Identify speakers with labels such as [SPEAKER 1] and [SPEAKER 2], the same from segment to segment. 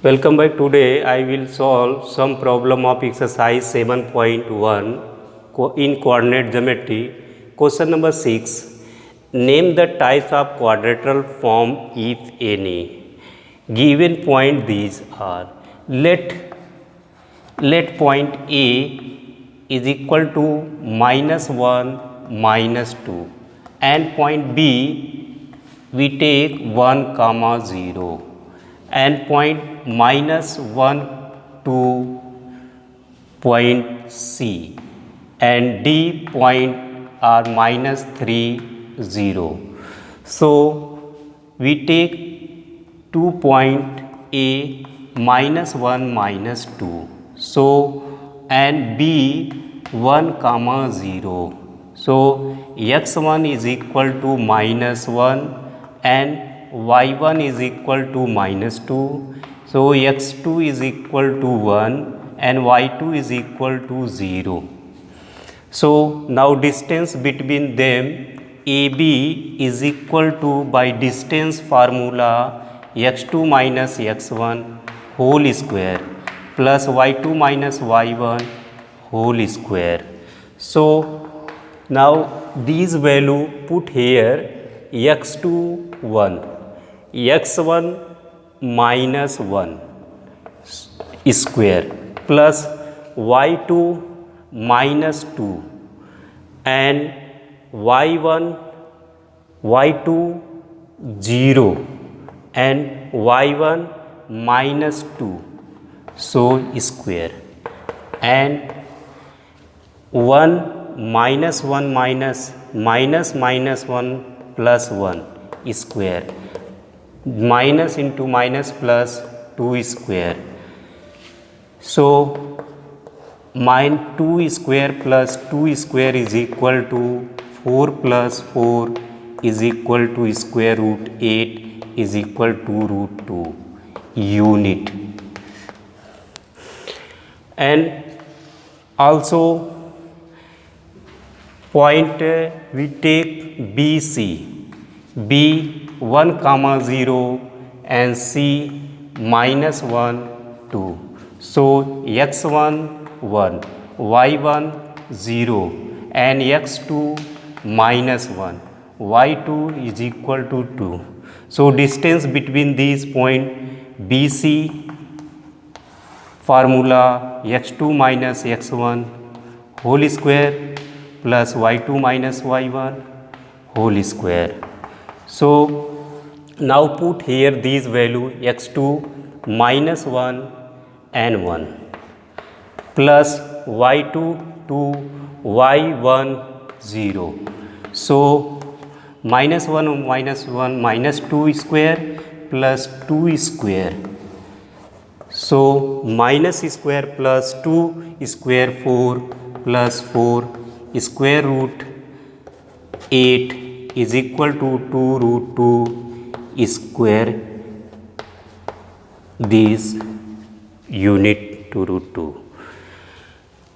[SPEAKER 1] Welcome back. Today I will solve some problem of exercise 7.1 in coordinate geometry. Question number 6. Name the types of quadrilateral form if any. Given point these are. Let point A is equal to -1 -2 and point B we take 1 comma 0 and point -1 to point C and D point are -3 0. So we take 2 point A -1 -2. So and B 1 comma 0. So x1 is equal to -1 and y1 is equal to -2. So x2 is equal to 1 and y2 is equal to 0. So now distance between them AB is equal to, by distance formula, x2 minus x1 whole square plus y2 minus y1 whole square. So now these value put here, x2 1, x1 minus 1 square plus y2 minus 2 and y1 y2 0 and y1 minus 2, so square, and 1 minus 1 minus minus 1 plus 1 square, minus into minus plus 2 square. So 2 square plus 2 square is equal to 4 plus 4 is equal to square root 8 is equal to root 2 unit. And also point we take BC, B 1 comma 0 and C minus 1 2. So x1 1, y1 0 and x2 minus 1, y2 is equal to 2. So distance between these point BC formula, x2 minus x1 whole square plus y2 minus y1 whole square. So now put here these value, x2 minus 1 and 1 plus y2 to y1 0. So minus 1 minus 2 square plus 2 square. So minus square plus 2 square 4 plus 4 square root 8 is equal to 2 root 2 square, this unit to root 2,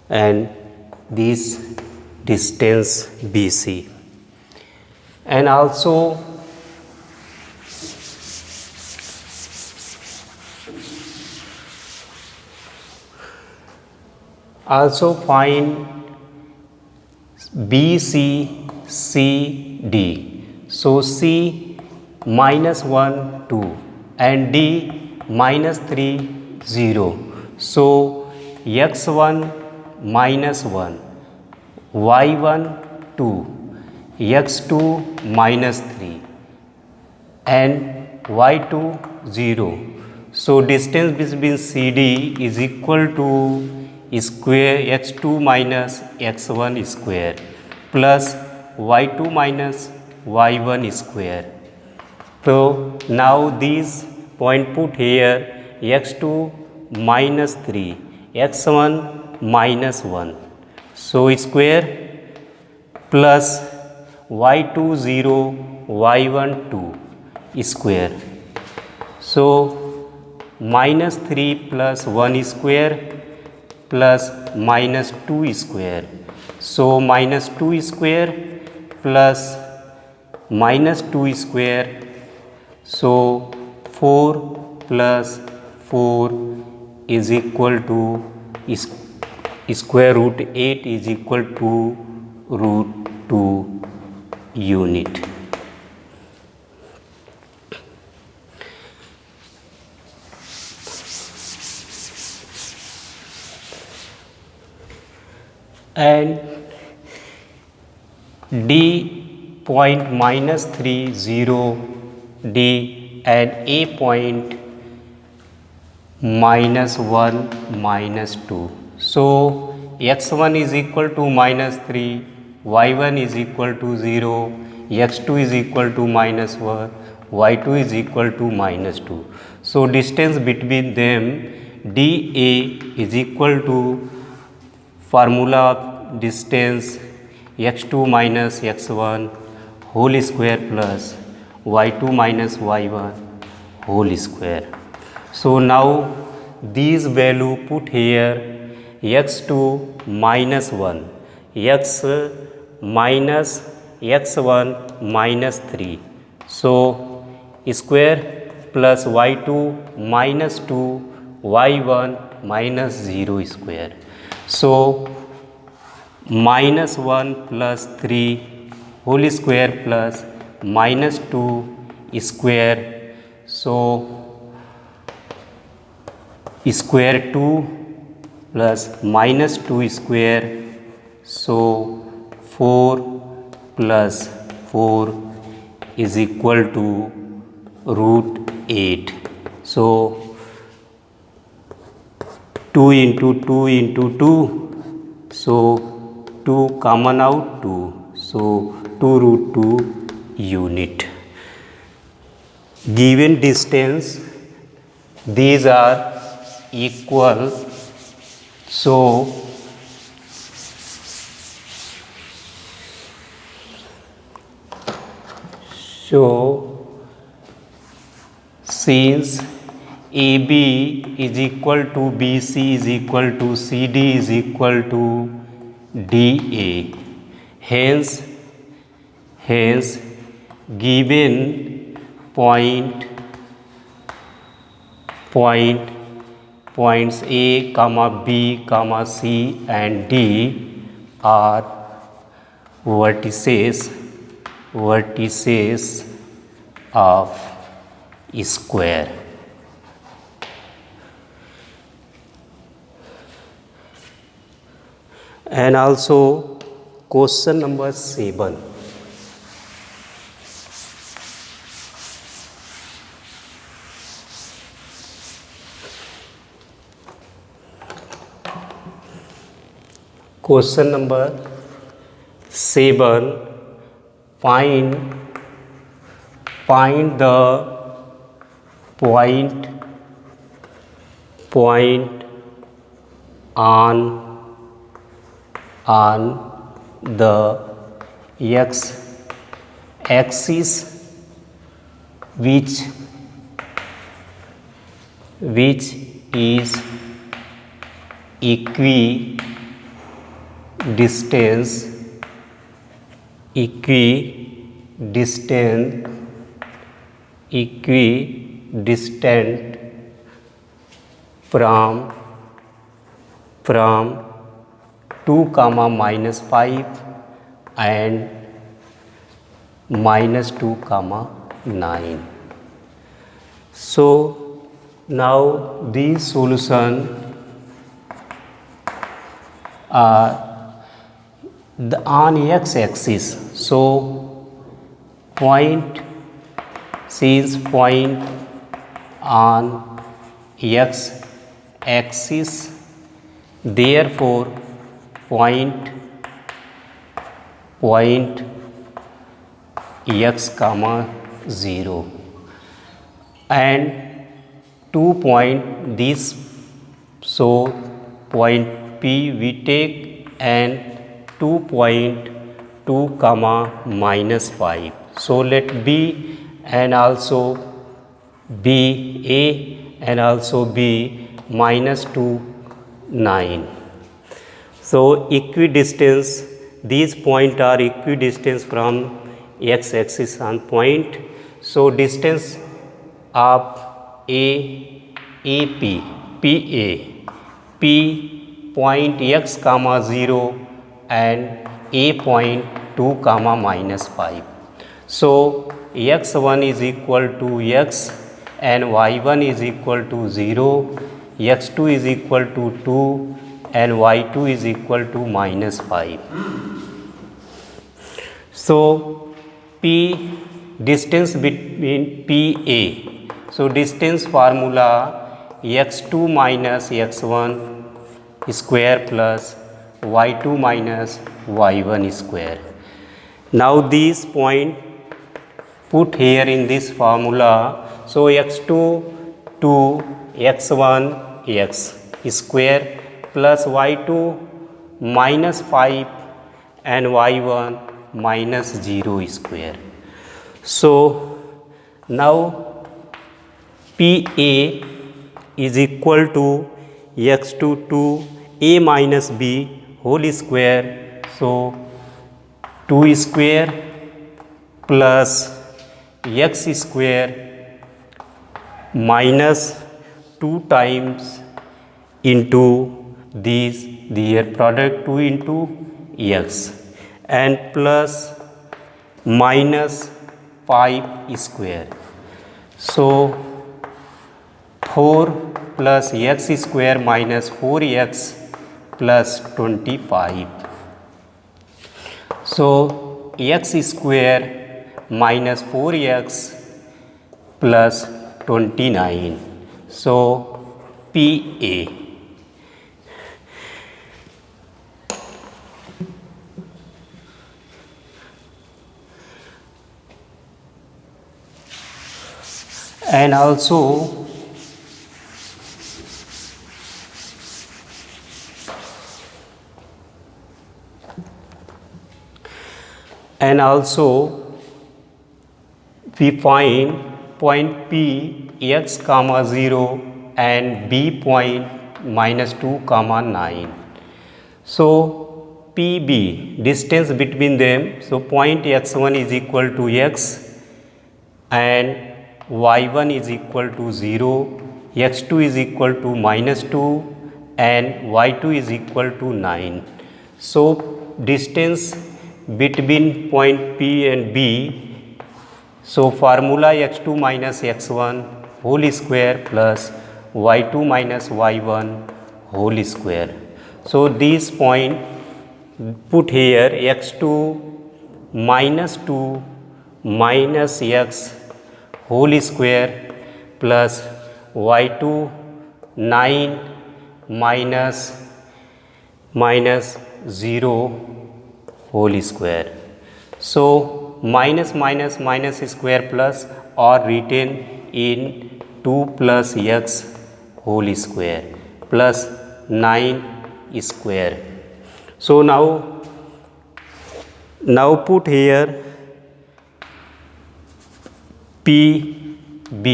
[SPEAKER 1] and this distance BC. And also find BC CD. So C minus 1 2 and D minus 3 0. So x1 minus 1, y1 2, x2 minus 3 and y2 0. So distance between CD is equal to square x2 minus x1 square plus y2 minus y1 square. So now these point put here, x2 minus 3, x1 minus 1, so square plus y2 0, y1 2 square. So minus 3 plus 1 square plus minus 2 square. So minus 2 square plus minus 2 square. So 4 plus 4 is equal to square root 8 is equal to root 2 unit. And D point -3 0 D and A point -1 -2. So x1 is equal to -3, y1 is equal to 0, x2 is equal to -1, y2 is equal to -2. So distance between them dA is equal to formula of distance x2 minus x1 whole square plus y2 minus y1 whole square. So now these value put here, x2 minus 1, x minus x1 minus 3. So square plus y2 minus 2 y1 minus 0 square. So -1 plus 3 whole square plus -2 square. So square 2 plus -2 square. So 4 plus 4 is equal to root 8. So 2 into 2 into 2. So 2 common out 2. So 2 root 2 unit. Given distance, these are equal. So since AB is equal to BC is equal to CD is equal to DA, hence given points A, B, C and D are vertices of square. And also question number 7. Question number 7. Find the point on the x-axis which is equidistant from 2, -5 and -2, 9. So now these solution are on x-axis. So point on x-axis, therefore point x, 0 and 2 point this. So point P we take and 2.2, -5. So let B and also B A and also B -2, 9. So equidistance, these points are equidistant from x-axis on point. So distance of AP PA P point x comma 0 and A point 2 comma minus 5. So x1 is equal to x and y1 is equal to 0, x2 is equal to 2 and y2 is equal to minus 5. So P distance between PA. So distance formula x2 minus x1 square plus y2 minus y1 square. Now these point put here in this formula. So x2 2 x1 x square plus y2 minus 5 and y1 minus 0 square. So now PA is equal to x2 2 a minus b whole square. So 2 square plus x square minus 2 times into their product 2 into x and plus minus 5 square. So 4 plus x square minus 4x plus 25. So x square minus 4x plus 29. So PA. And also we find point P x comma 0 and B point minus 2 comma 9. So PB distance between them. So point x1 is equal to x and y1 is equal to 0, x2 is equal to minus 2 and y2 is equal to 9. So distance between point P and B. So formula x2 minus x1 whole square plus y2 minus y1 whole square. So this point put here x2 minus 2 minus x whole square plus y2 9 minus 0 whole square. So minus square plus or written in 2 plus x whole square plus 9 square. So now put here PB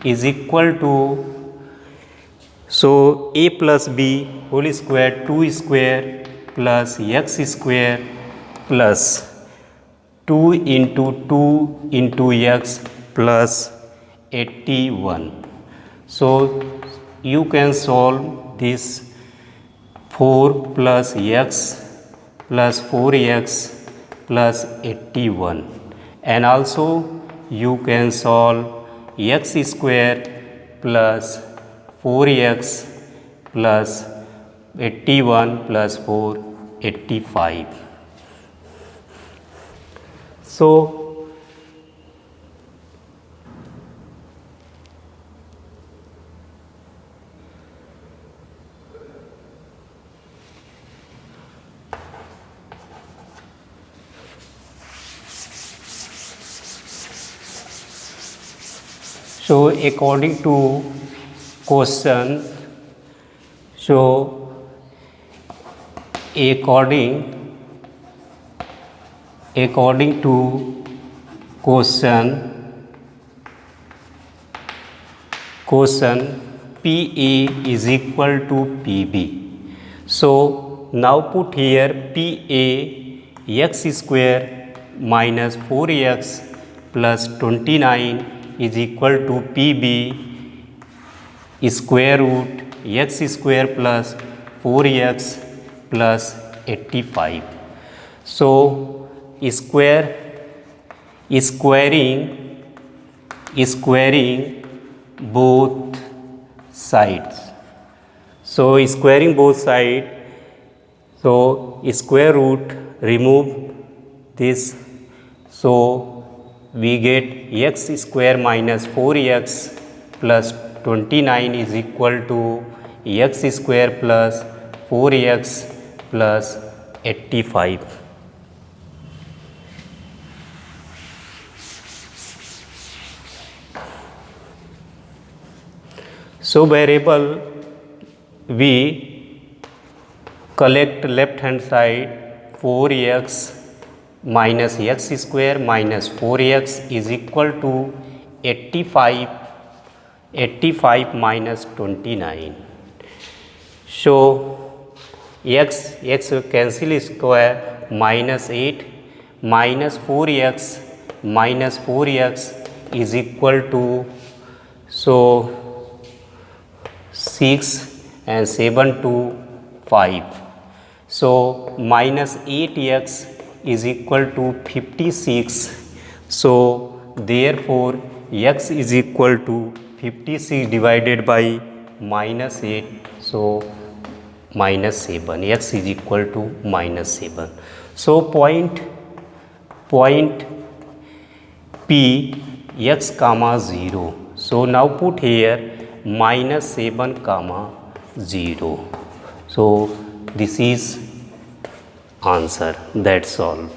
[SPEAKER 1] is equal to, so a plus b whole square 2 square plus x square plus 2 into x plus 81. So you can solve this 4 plus x plus 4x plus 81 and also you can solve x square plus 4x plus 81 plus 4 85. So according to question, according to question PA is equal to PB. So now put here PA x square minus 4x plus 29 is equal to PB square root x square plus 4x plus 85. So squaring both sides. So squaring both sides, so square root, remove this, so we get x square minus 4x plus 29 is equal to x square plus 4x plus 85. So variable we collect left hand side, 4x minus x square minus 4x is equal to 85 minus 29. So x cancel square, minus 8 minus 4x is equal to, so 6 and 7 to 5. So minus 8x is equal to 56. So therefore x is equal to 56 divided by minus 8. So minus 7, x is equal to minus 7. So point P x comma 0. So now put here minus 7 comma 0. So this is answer. That's all.